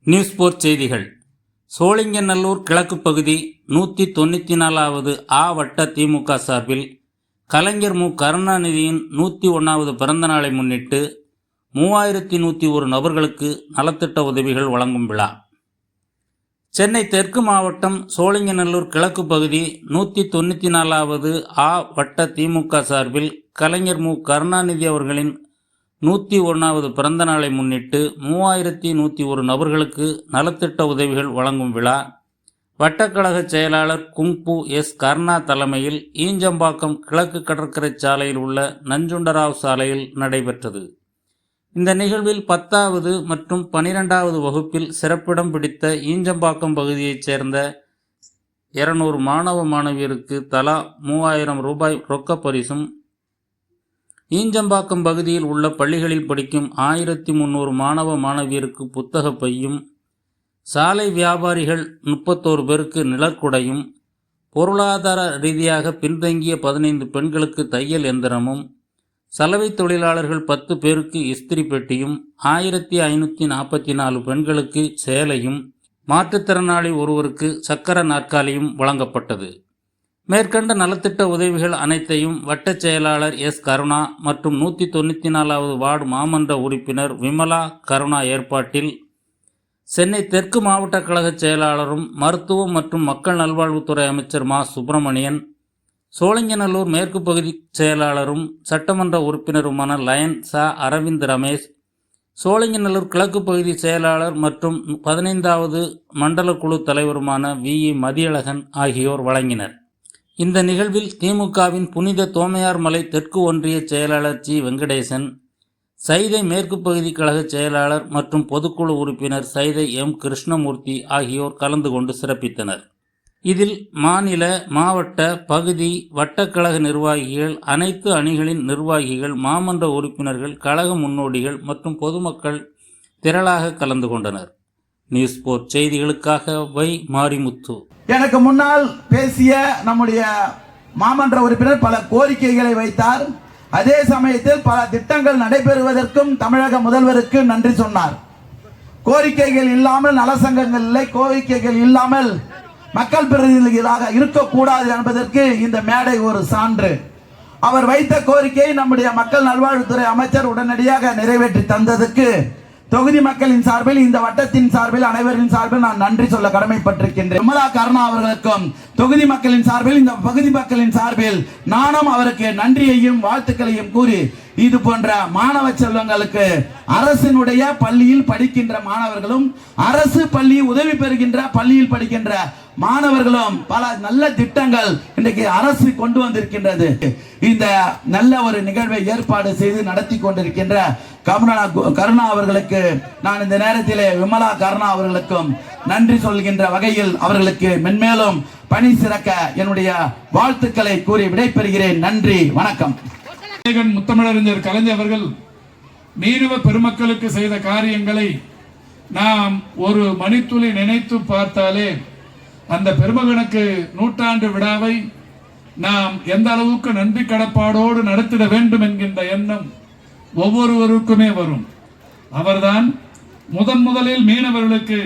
News போர் செய்திகள். சோழிங்கநல்லூர் கிழக்கு பகுதி 194வது வட்ட திமுக சார்பில் கலைஞர் மு. கருணாநிதியின் 101வது பிறந்த நாளை முன்னிட்டு 3101 நபர்களுக்கு நலத்திட்ட உதவிகள் வழங்கும் விழா. சென்னை தெற்கு மாவட்டம் சோழிங்கநல்லூர் கிழக்கு பகுதி 194வது வட்ட திமுக சார்பில் கலைஞர் மு. கருணாநிதி அவர்களின் 101வது பிறந்த நாளை முன்னிட்டு 3101 நபர்களுக்கு நலத்திட்ட உதவிகள் வழங்கும் விழா வட்டக்கழக செயலாளர் குங்பு எஸ். கருணா தலைமையில் ஈஞ்சம்பாக்கம் கிழக்கு கடற்கரை சாலையில் உள்ள நஞ்சுண்டராவ் சாலையில் நடைபெற்றது. இந்த நிகழ்வில் 10வது மற்றும் 12வது வகுப்பில் சிறப்பிடம் பிடித்த ஈஞ்சம்பாக்கம் பகுதியைச் சேர்ந்த 200 மாணவ மாணவியருக்கு தலா 3000 ரூபாய் ரொக்க பரிசும், ஈஞ்சம்பாக்கம் பகுதியில் உள்ள பள்ளிகளில் படிக்கும் 1300 மாணவ மாணவியருக்கு புத்தக பையும், சாலை வியாபாரிகள் 31 பேருக்கு நிழற்குடையும், பொருளாதார ரீதியாக பின்தங்கிய 15 பெண்களுக்கு தையல் எந்திரமும், சலவை தொழிலாளர்கள் 10 பேருக்கு இஸ்திரி பெட்டியும், 1544 பெண்களுக்கு சேலையும், மாற்றுத்திறனாளி ஒருவருக்கு சக்கர நாற்காலியும் வழங்கப்பட்டது. மேற்கண்ட நலத்திட்ட உதவிகள் அனைத்தையும் வட்டச் செயலாளர் எஸ். கருணா மற்றும் 194வது வார்டு மாமன்ற உறுப்பினர் விமலா கருணா ஏற்பாட்டில் சென்னை தெற்கு மாவட்ட கழக செயலாளரும் மருத்துவம் மற்றும் மக்கள் நல்வாழ்வுத்துறை அமைச்சர் மா. சுப்பிரமணியன், சோழிங்கநல்லூர் மேற்கு பகுதி செயலாளரும் சட்டமன்ற உறுப்பினருமான லயன் ச. அரவிந்த் ரமேஷ், சோழிங்கநல்லூர் கிழக்கு பகுதி செயலாளர் மற்றும் 15வது மண்டல குழு தலைவருமான வி. மதியழகன் ஆகியோர் வழங்கினர். இந்த நிகழ்வில் திமுகவின் புனித தோமையார் மலை தெற்கு ஒன்றிய செயலாளர் ஜி. வெங்கடேசன், சைதை மேற்கு பகுதி கழக செயலாளர் மற்றும் பொதுக்குழு உறுப்பினர் சைதை எம். கிருஷ்ணமூர்த்தி ஆகியோர் கலந்து கொண்டு சிறப்பித்தனர். இதில் மாநில, மாவட்ட, பகுதி, வட்டக்கழக நிர்வாகிகள், அனைத்து அணிகளின் நிர்வாகிகள், மாமன்ற உறுப்பினர்கள், கழக முன்னோடிகள் மற்றும் பொதுமக்கள் திரளாக கலந்து கொண்டனர். நியூஸ் போர் செய்திகளுக்காக வை. மாரிமுத்து. எனக்கு முன்னால் பேசிய நம்முடைய மாமன்ற உறுப்பினர் பல கோரிக்கைகளை வைத்தார். அதே சமயத்தில் பல திட்டங்கள் நடைபெறுவதற்கும் தமிழக முதல்வருக்கு நன்றி சொன்னார். கோரிக்கைகள் இல்லாமல் நலசங்கங்கள் இல்லை, கோரிக்கைகள் இல்லாமல் மக்கள் பிரதிநிதிகளாக இருக்கக்கூடாது என்பதற்கு இந்த மேடை ஒரு சான்று. அவர் வைத்த கோரிக்கையை நம்முடைய மக்கள் நல்வாழ்வுத்துறை அமைச்சர் உடனடியாக நிறைவேற்றி தந்ததுக்கு தொகுதி மக்களின் சார்பில், இந்த வட்டத்தின் சார்பில், அனைவரின் சார்பில் நான் நன்றி சொல்ல கடமைப்பட்டிருக்கின்றேன். விமலா கருணா அவர்களுக்கும் தொகுதி மக்களின் சார்பில், இந்த பகுதி மக்களின் சார்பில் நானும் அவருக்கு நன்றியையும் வாழ்த்துக்களையும் கூறி, இது போன்ற மாணவ செல்வங்களுக்கு அரசினுடைய பள்ளியில் படிக்கின்ற மாணவர்களும், அரசு பள்ளி உதவி பெறுகின்ற பள்ளியில் படிக்கின்ற மாணவர்களும் பல நல்ல திட்டங்கள் இன்றைக்கு அரசு கொண்டு வந்திருக்கின்றது. இந்த நல்ல ஒரு நிகழ்வை ஏற்பாடு செய்து நடத்தி கொண்டிருக்கின்ற கருணா அவர்களுக்கு நான் இந்த நேரத்திலே விமலா கருணா அவர்களுக்கும் நன்றி சொல்கின்ற வகையில் அவர்களுக்கு மென்மேலும் பணி சிறக்க என்னுடைய வாழ்த்துக்களை கூறி விடைபெறுகிறேன். நன்றி, வணக்கம். முத்தமிழறிஞர் கலைஞர் அவர்கள் மீனவ பெருமக்களுக்கு செய்த காரியங்களை நாம் ஒரு மணித்துளி நினைத்து பார்த்தாலே அந்த பெருமகனுக்கு நூற்றாண்டு விழாவை நாம் எந்த அளவுக்கு நன்றி கடப்பாடோடு நடத்திட வேண்டும் என்கின்ற எண்ணம் ஒவ்வொருவருக்குமே வரும். அவர்தான் முதலில் மீனவர்களுக்கு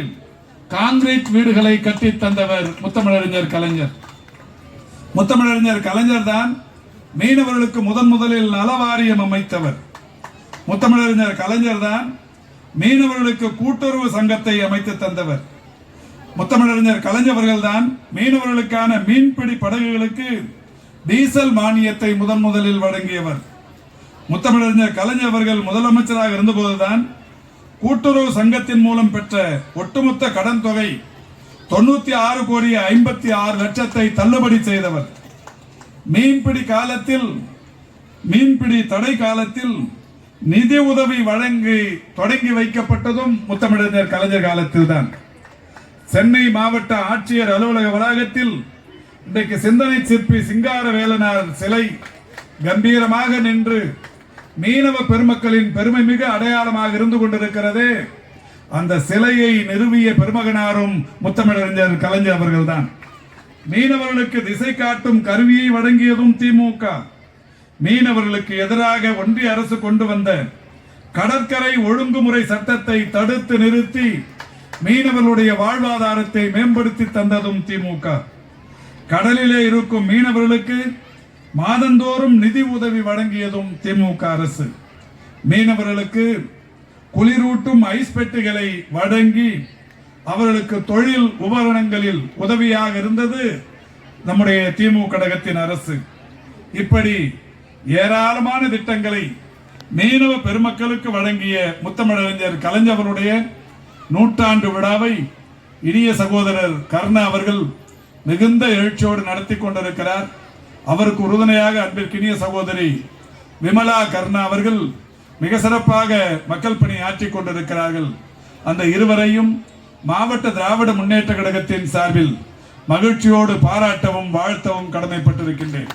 காங்கிரீட் வீடுகளை கட்டி தந்தவர் முத்தமிழறிஞர் கலைஞர். முத்தமிழறிஞர் கலைஞர் தான் மீனவர்களுக்கு முதலில் நலவாரியம் அமைத்தவர். முத்தமிழறிஞர் கலைஞர் தான் மீனவர்களுக்கு கூட்டுறவு சங்கத்தை அமைத்து தந்தவர். முத்தமிழறிஞர் கலைஞர் அவர்கள் தான் மீனவர்களுக்கான மீன்பிடி படகுகளுக்கு டீசல் மானியத்தை முதலில் வழங்கியவர். முத்தமிழறிஞர் கலைஞர் அவர்கள் முதலமைச்சராக இருந்தபோதுதான் கூட்டுறவு சங்கத்தின் மூலம் பெற்ற ஒட்டுமொத்த கடன் தொகை 96,56,00,000 தள்ளுபடி செய்தவர். மீன்பிடி தடை காலத்தில் நிதி உதவி வழங்கி தொடங்கி வைக்கப்பட்டதும் முத்தமிழறிஞர் கலைஞர் காலத்தில் தான். சென்னை மாவட்ட ஆட்சியர் அலுவலக வளாகத்தில் இன்றைக்கு சிந்தனை சிற்பி சிங்காரவேலனார் சிலை கம்பீரமாக நின்று மீனவ பெருமக்களின் பெருமை மிக அடையாளமாக இருந்து கொண்டிருக்கிறது. அந்த சிலையை நிறுவிய பெருமகனாரும் முத்தமிழறிஞர் கலைஞர் அவர்கள்தான். மீனவர்களுக்கு திசை காட்டும் கருவியை வழங்கியதும் திமுக. மீனவர்களுக்கு எதிராக ஒன்றிய அரசு கொண்டு வந்த கடற்கரை ஒழுங்குமுறை சட்டத்தை தடுத்து நிறுத்தி மீனவர்களுடைய வாழ்வாதாரத்தை மேம்படுத்தி தந்ததும் திமுக. கடலிலே இருக்கும் மீனவர்களுக்கு மாதந்தோறும் நிதி உதவி வழங்கியதும் திமுக அரசு. மீனவர்களுக்கு குளிரூட்டும் ஐஸ் பெட்டிகளை வழங்கி அவர்களுக்கு தொழில் உபகரணங்களில் உதவியாக இருந்தது நம்முடைய திமுக கழகத்தின் அரசு. இப்படி ஏராளமான திட்டங்களை மீனவ பெருமக்களுக்கு வழங்கிய முத்தமிழறிஞர் கலைஞருடைய நூற்றாண்டு விழாவை இனிய சகோதரர் கருணா அவர்கள் மிகுந்த எழுச்சியோடு நடத்தி கொண்டிருக்கிறார். அவருக்கு உறுதுணையாக அன்பிற்கினிய சகோதரி விமலா கருணா அவர்கள் மிக சிறப்பாக மக்கள் பணி ஆற்றிக் கொண்டிருக்கிறார்கள். அந்த இருவரையும் மாவட்ட திராவிட முன்னேற்ற கழகத்தின் சார்பில் மகிழ்ச்சியோடு பாராட்டவும் வாழ்த்தவும் கடமைப்பட்டிருக்கின்றேன்.